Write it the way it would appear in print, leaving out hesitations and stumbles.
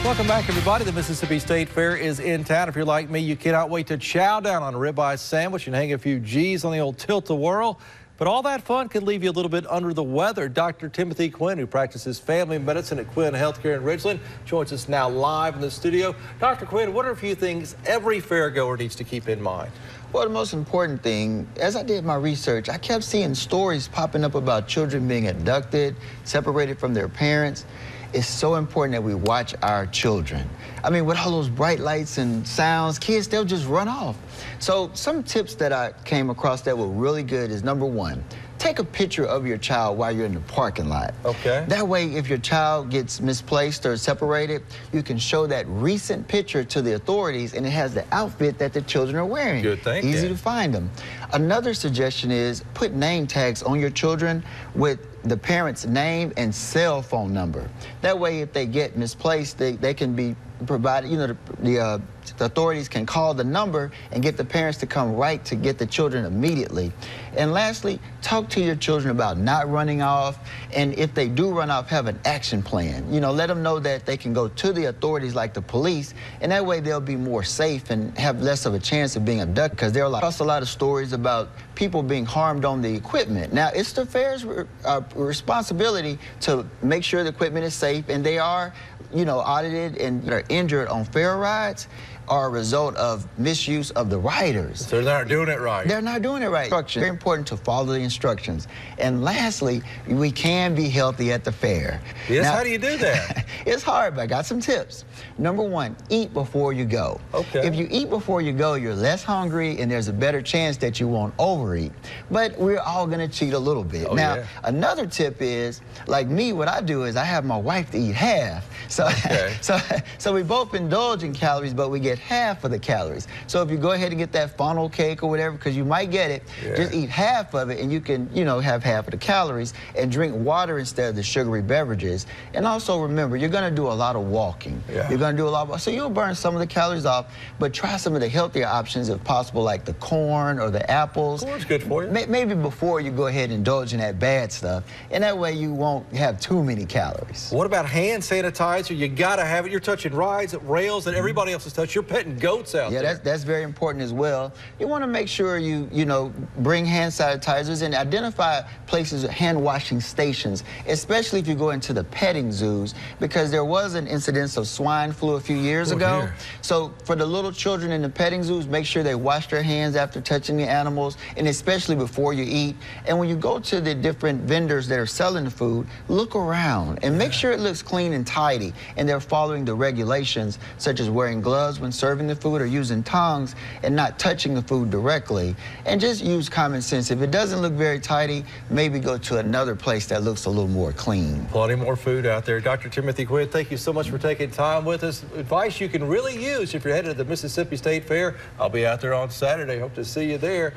Welcome back, everybody. The Mississippi State Fair is in town. If you're like me, you cannot wait to chow down on a ribeye sandwich and hang a few G's on the old tilt-a-whirl. But all that fun can leave you a little bit under the weather. Dr. Timothy Quinn, who practices family medicine at Quinn Healthcare in Ridgeland, joins us now live in the studio. Dr. Quinn, what are a few things every fairgoer needs to keep in mind? Well, the most important thing, as I did my research, I kept seeing stories popping up about children being abducted, separated from their parents. It's so important that we watch our children. I mean, with all those bright lights and sounds, kids, they'll just run off. So some tips that I came across that were really good is, number one, take a picture of your child while you're in the parking lot. Okay. That way, if your child gets misplaced or separated, you can show that recent picture to the authorities, and it has the outfit that the children are wearing. Good thinking. Easy to find them. Another suggestion is put name tags on your children with the parent's name and cell phone number. That way, if they get misplaced, they can be provided, you know, the authorities can call the number and get the parents to come right to get the children immediately. And lastly, talk to your children about not running off, and if they do run off, have an action plan. You know, let them know that they can go to the authorities like the police, and that way they'll be more safe and have less of a chance of being abducted, because there are a lot of stories about people being harmed on the equipment. Now, it's the fair's responsibility to make sure the equipment is safe, and they are, you know, audited and are injured on fair rides are a result of misuse of the riders. So they're not doing it right. They're not doing it right. Very important to follow the instructions. And lastly, we can be healthy at the fair. Yes, now, how do you do that? It's hard, but I got some tips. Number one, eat before you go. Okay. If you eat before you go, you're less hungry and there's a better chance that you won't overeat. But we're all gonna cheat a little bit. Now, another tip is, like me, what I do is I have my wife to eat half. So, so we both indulge in calories, but we get half of the calories. So if you go ahead and get that funnel cake or whatever, because you might get it, just eat half of it and you can, you know, have half of the calories, and drink water instead of the sugary beverages. And also remember, you're gonna do a lot of walking. You're gonna do a lot of, so you'll burn some of the calories off, but try some of the healthier options if possible, like the corn or the apples. Corn's good for you. Maybe before you go ahead and indulge in that bad stuff, and that way you won't have too many calories. What about hand sanitizer? You gotta have it. You're touching rides, rails, and everybody else is touching. You're petting goats out there. Yeah, that's very important as well. You want to make sure you know, bring hand sanitizers and identify places, hand washing stations, especially if you go into the petting zoos, because there was an incidence of swine flu a few years ago. So for the little children in the petting zoos, make sure they wash their hands after touching the animals, and especially before you eat. And when you go to the different vendors that are selling the food, look around and make sure it looks clean and tidy, and they're following the regulations, such as wearing gloves when serving the food or using tongs and not touching the food directly. And just use common sense. If it doesn't look very tidy, maybe go to another place that looks a little more clean. Plenty more food out there. Dr. Timothy Quinn, thank you so much for taking time with us. Advice you can really use if you're headed to the Mississippi State Fair. I'll be out there on Saturday. Hope to see you there.